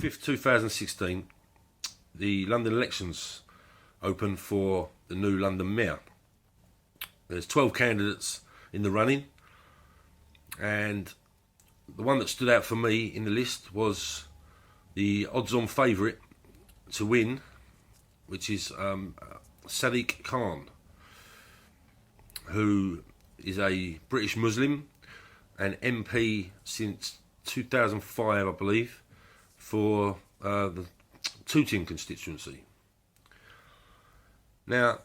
5th, 2016, the London elections open for the new London Mayor. There's 12 candidates in the running, and the one that stood out for me in the list was the odds-on favourite to win, which is Sadiq Khan, who is a British Muslim and MP since 2005, I believe, for the Tooting constituency. Now,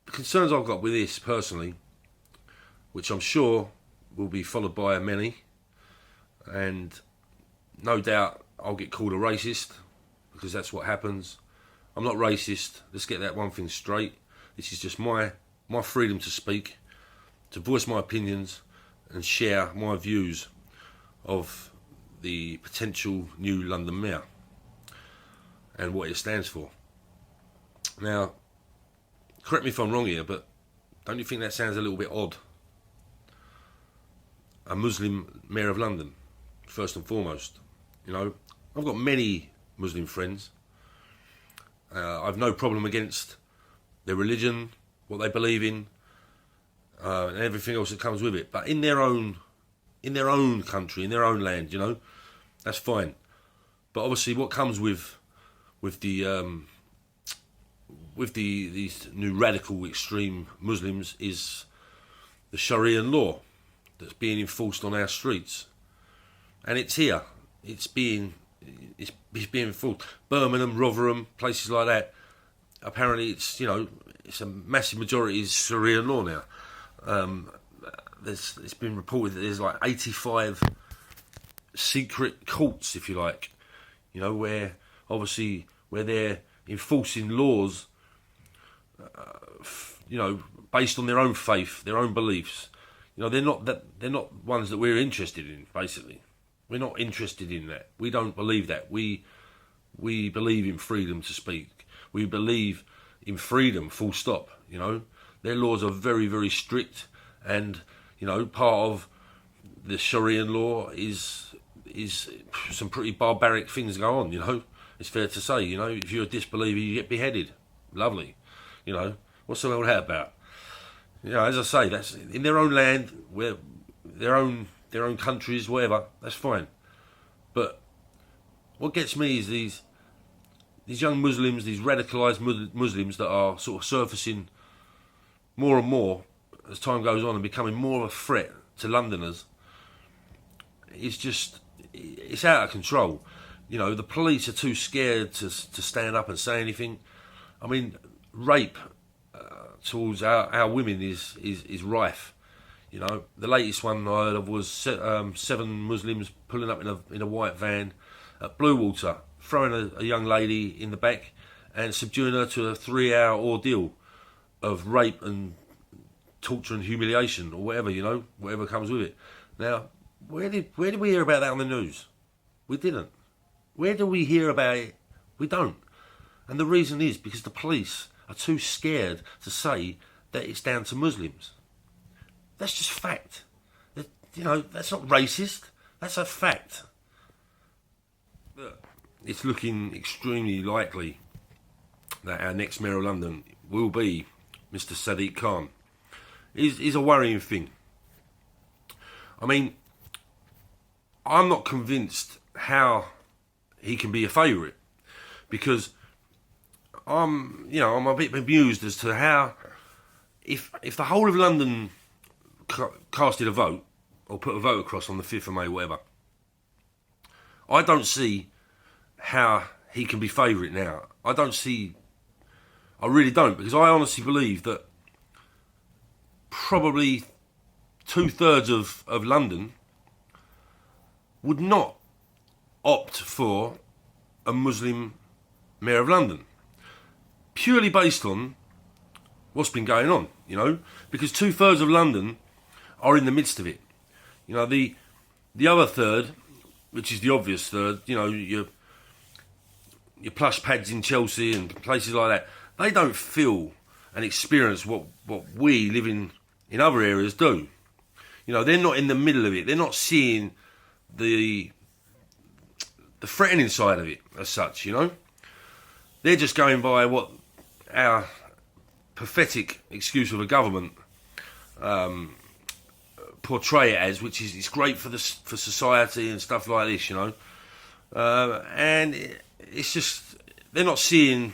the concerns I've got with this personally, which I'm sure will be followed by many, and no doubt I'll get called a racist, because that's what happens. I'm not racist, let's get that one thing straight. This is just my freedom to speak, to voice my opinions and share my views of the potential new London Mayor and what it stands for. Now, correct me if I'm wrong here, but don't you think that sounds a little bit odd? A Muslim Mayor of London, first and foremost. You know, I've got many Muslim friends. I've no problem against their religion, what they believe in, and everything else that comes with it. But in their own country, in their own land, you know, that's fine. But obviously, what comes with these new radical extreme Muslims is the Sharia law that's being enforced on our streets, and it's here. It's being enforced. Birmingham, Rotherham, places like that. Apparently, it's a massive majority is Sharia law now. It's been reported that there's like 85 secret courts, if you like, where they're enforcing laws, based on their own faith, their own beliefs. They're not ones that we're interested in. Basically, we're not interested in that. We don't believe that. We believe in freedom to speak. We believe in freedom. Full stop. Their laws are very, very strict, and part of the Sharia law is some pretty barbaric things go on. It's fair to say. If you're a disbeliever, you get beheaded. Lovely. What's all that about? As I say, that's in their own land, where their own countries, whatever. That's fine. But what gets me is these young Muslims, these radicalised Muslims that are sort of surfacing more and more as time goes on and becoming more of a threat to Londoners. It's out of control. The police are too scared to stand up and say anything. I mean, rape towards our women is rife. The latest one I heard of was 7 Muslims pulling up in a white van at Bluewater, throwing a young lady in the back and subduing her to a 3-hour ordeal of rape and torture and humiliation, or whatever, whatever comes with it. Now, where did we hear about that on the news? We didn't. Where do we hear about it? We don't. And the reason is because the police are too scared to say that it's down to Muslims. That's just fact. That's not racist. That's a fact. It's looking extremely likely that our next Mayor of London will be Mr. Sadiq Khan. Is a worrying thing. I mean, I'm not convinced how he can be a favourite, because I'm a bit bemused as to how, if the whole of London casted a vote, or put a vote across on the 5th of May, whatever, I don't see how he can be favourite now. I really don't, because I honestly believe that probably 2/3 of London would not opt for a Muslim Mayor of London, purely based on what's been going on, because 2/3 of London are in the midst of it. The other third, which is the obvious third, your plush pads in Chelsea and places like that, they don't feel and experience what we living in other areas do. They're not in the middle of it. They're not seeing the the threatening side of it as such, you know. They're just going by what our pathetic excuse of a government portray it as, which is it's great for society and stuff like this, you know. And it's just they're not seeing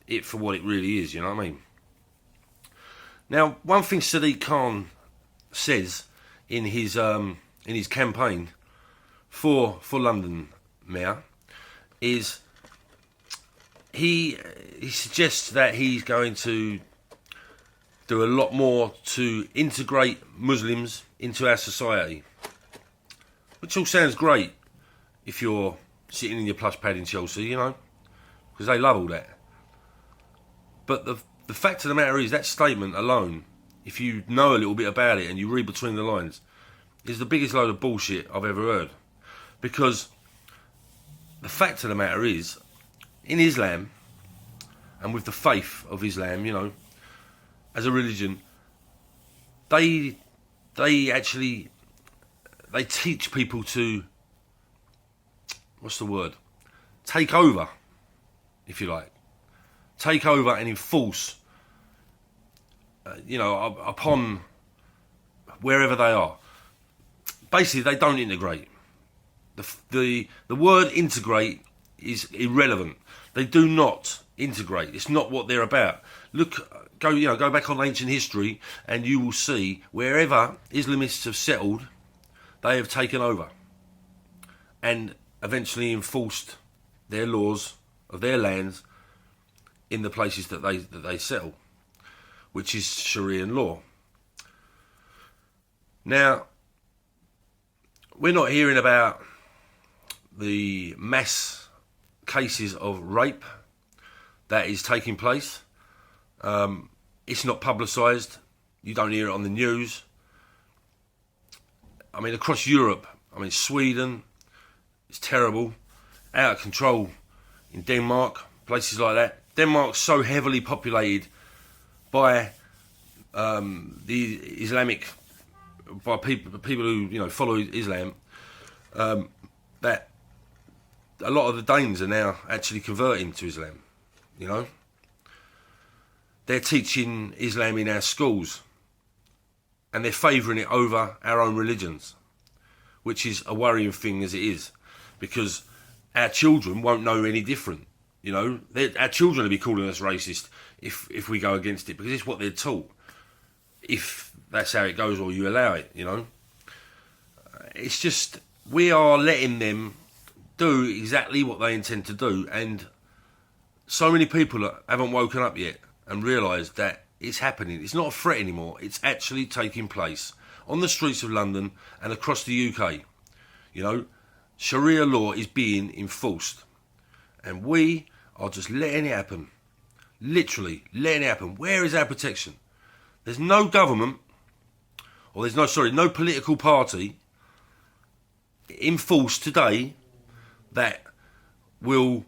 it for what it really is, you know what I mean? Now, one thing Sadiq Khan says in his campaign for London Mayor is he suggests that he's going to do a lot more to integrate Muslims into our society, which all sounds great if you're sitting in your plush pad in Chelsea, you know, because they love all that. But the fact of the matter is that statement alone, if you know a little bit about it and you read between the lines, is the biggest load of bullshit I've ever heard. Because the fact of the matter is, in Islam, and with the faith of Islam, you know, as a religion, they teach people to, what's the word? Take over, if you like. Take over and enforce, upon wherever they are. Basically, they don't integrate. The word integrate is irrelevant. They do not integrate. It's not what they're about. Go back on ancient history, and you will see wherever Islamists have settled, they have taken over, and eventually enforced their laws of their lands in the places that they settle, which is Sharia law. Now, we're not hearing about the mass cases of rape that is taking place. It's not publicised. You don't hear it on the news. I mean, across Europe, Sweden, it's terrible, out of control. In Denmark, places like that. Denmark's so heavily populated by the Islamic, by people who follow Islam, that a lot of the Danes are now actually converting to Islam. You know, they're teaching Islam in our schools, and they're favouring it over our own religions, which is a worrying thing as it is, because our children won't know any different. You know, our children will be calling us racist if we go against it, because it's what they're taught. If that's how it goes, or you allow it, you know. It's just, we are letting them do exactly what they intend to do, and so many people haven't woken up yet and realised that it's happening. It's not a threat anymore. It's actually taking place on the streets of London and across the UK. You know, Sharia law is being enforced, and we are just letting it happen. Literally letting it happen. Where is our protection? There's no government, or no political party in force today that will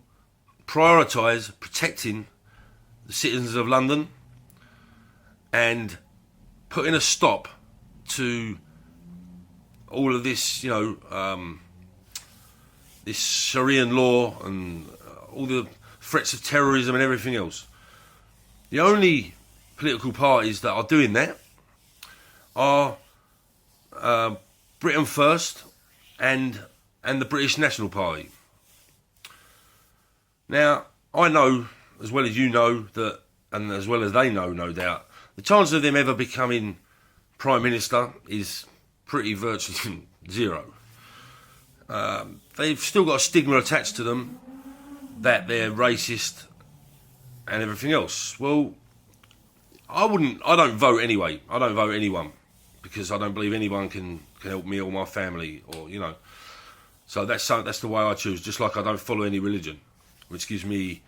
prioritise protecting the citizens of London and putting a stop to all of this, this Sharia law and all the threats of terrorism and everything else. The only political parties that are doing that are Britain First and the British National Party. Now, I know, as well as you know, that, and as well as they know, no doubt, the chance of them ever becoming Prime Minister is pretty virtually zero. They've still got a stigma attached to them that they're racist and everything else. Well, I don't vote anyway. I don't vote anyone, because I don't believe anyone can help me or my family, or, you know. So that's the way I choose. Just like I don't follow any religion, which gives me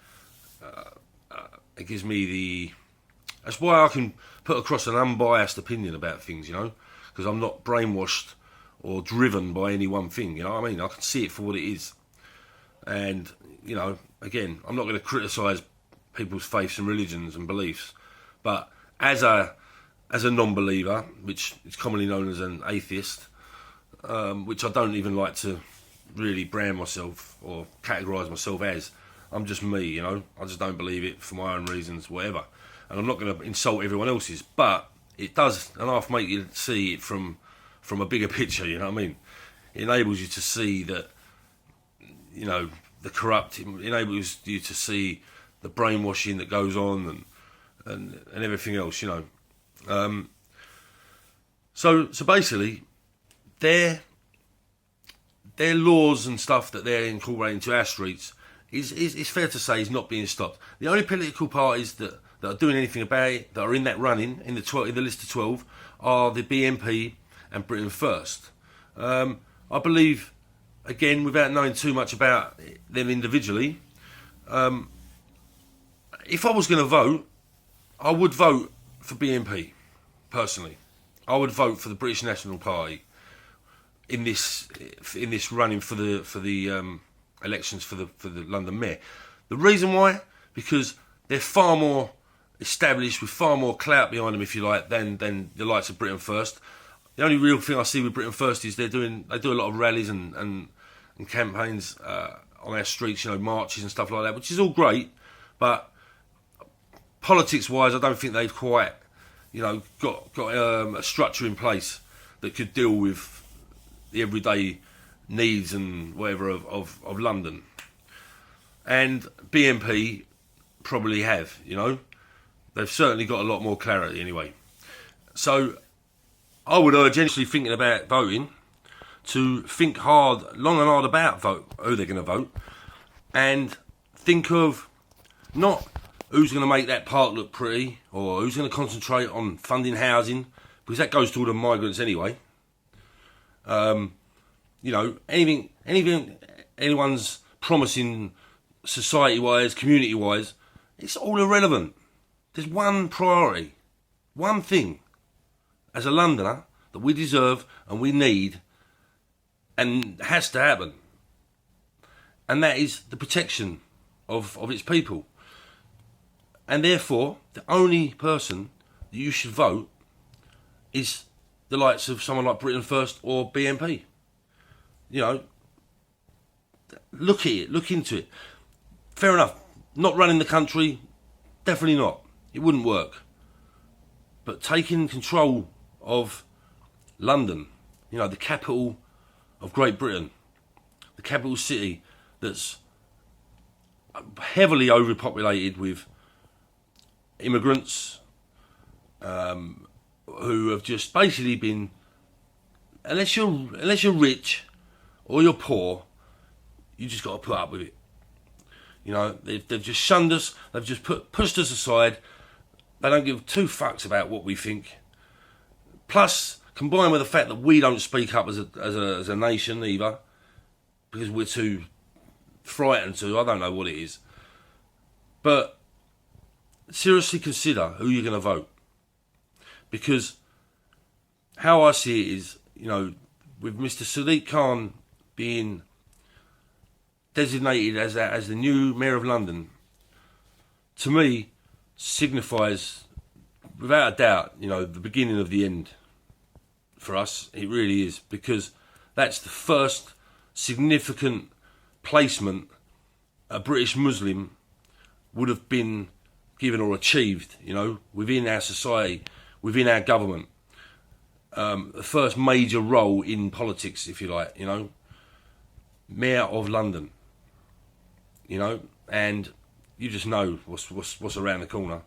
that's why I can put across an unbiased opinion about things, you know, because I'm not brainwashed or driven by any one thing. You know what I mean? I can see it for what it is, and, you know, again, I'm not going to criticise people's faiths and religions and beliefs, but as a non-believer, which is commonly known as an atheist, which I don't even like to really brand myself or categorise myself as. I'm just me, you know. I just don't believe it for my own reasons, whatever. And I'm not going to insult everyone else's, but it does enough make you see it from a bigger picture, you know what I mean? It enables you to see that, you know, the corrupt, it enables you to see the brainwashing that goes on and everything else, you know. So basically, their laws and stuff that they're incorporating into our streets is fair to say is not being stopped. The only political parties that are doing anything about it, that are in that running, in the list of 12, are the BNP and Britain First. I believe, again, without knowing too much about them individually, if I was going to vote, I would vote for BNP, personally. I would vote for the British National Party in this running for the elections for the London Mayor. The reason why, because they're far more established with far more clout behind them, if you like, than the likes of Britain First. The only real thing I see with Britain First is they do a lot of rallies and campaigns on our streets, you know, marches and stuff like that, which is all great, but politics-wise, I don't think they've quite, you know, got a structure in place that could deal with the everyday needs and whatever of London. And BNP probably have, you know. They've certainly got a lot more clarity anyway. So I would urge anyone thinking about voting to think long and hard about who they're going to vote, and think of not who's going to make that park look pretty or who's going to concentrate on funding housing, because that goes to all the migrants anyway. You know, anything anyone's promising society-wise, community-wise, it's all irrelevant. There's one priority, one thing, as a Londoner, that we deserve and we need and has to happen. And that is the protection of its people. And therefore, the only person that you should vote is the likes of someone like Britain First or BNP. You know, look at it, look into it. Fair enough, not running the country, definitely not. It wouldn't work. But taking control of London, you know, the capital of Great Britain, the capital city that's heavily overpopulated with immigrants who have just basically been, unless you're rich or you're poor, you just got to put up with it. You know, they've just shunned us. They've just pushed us aside. They don't give two fucks about what we think. Plus, combined with the fact that we don't speak up as a nation either, because we're too frightened to. I don't know what it is, but seriously consider who you're going to vote, because how I see it is, you know, with Mr. Sadiq Khan being designated as the new Mayor of London, to me signifies, without a doubt, you know, the beginning of the end for us. It really is, because that's the first significant placement a British Muslim would have been given or achieved, you know, within our society, within our government. The first major role in politics, if you like, you know, Mayor of London, you know, and you just know what's around the corner.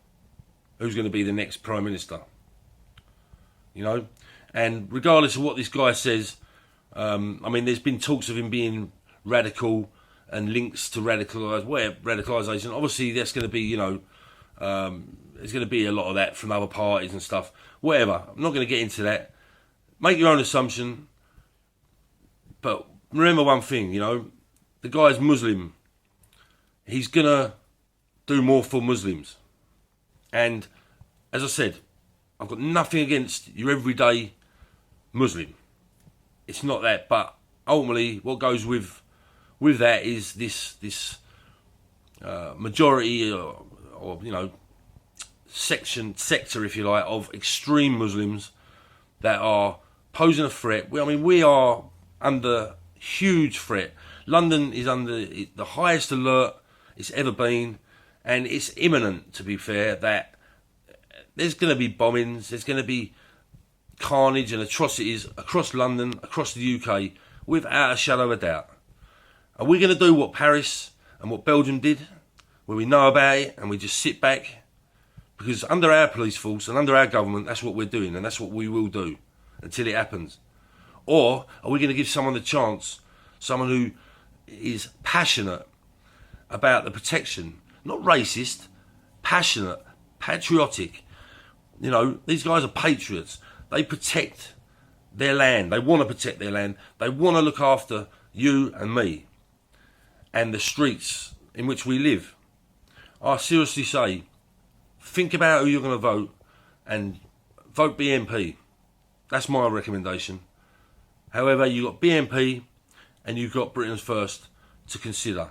Who's going to be the next Prime Minister, you know? And regardless of what this guy says, I mean, there's been talks of him being radical and links to radicalisation. Obviously, that's going to be, you know, there's going to be a lot of that from other parties and stuff. Whatever. I'm not going to get into that. Make your own assumption. But remember one thing, you know, the guy's Muslim. He's going to do more for Muslims. And as I said, I've got nothing against your everyday Muslim. It's not that, but ultimately what goes with that is this majority or you know, sector, if you like, of extreme Muslims that are posing a threat. I mean, we are under huge threat. London is under the highest alert it's ever been, and it's imminent, to be fair, that there's going to be bombings, there's going to be carnage and atrocities across London, across the UK, without a shadow of a doubt. Are we going to do what Paris and what Belgium did, where we know about it and we just sit back? Because under our police force and under our government, that's what we're doing, and that's what we will do until it happens. Or are we going to give someone the chance, someone who is passionate about the protection, not racist, passionate, patriotic? You know, these guys are patriots. They protect their land. They want to protect their land. They want to look after you and me and the streets in which we live. I seriously say, think about who you're going to vote and vote BNP. That's my recommendation. However, you've got BNP and you've got Britain's First to consider.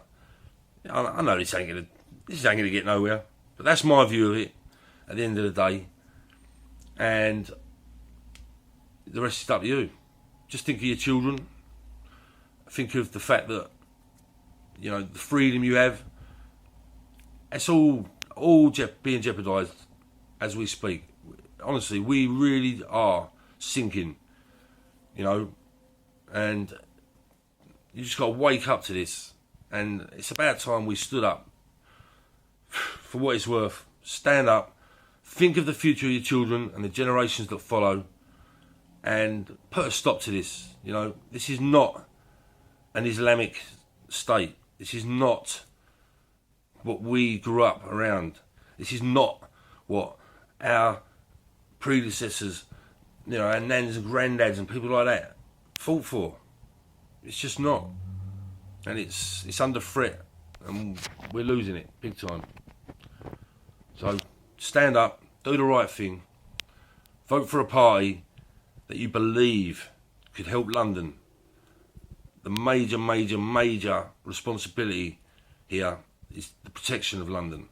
I know this ain't going to get nowhere, but that's my view of it at the end of the day. And the rest is up to you. Just think of your children. Think of the fact that, you know, the freedom you have. It's all being jeopardised as we speak. Honestly, we really are sinking, you know, and you just got to wake up to this. And it's about time we stood up. For what it's worth, stand up, think of the future of your children and the generations that follow, and put a stop to this. You know, this is not an Islamic state. This is not what we grew up around. This is not what our predecessors, you know, our nans and granddads and people like that fought for. It's just not. And it's under threat, and we're losing it big time. So stand up, do the right thing, vote for a party that you believe could help London. The major responsibility here is the protection of London,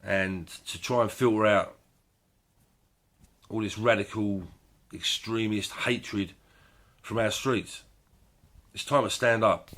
and to try and filter out all this radical, extremist hatred from our streets. It's time to stand up.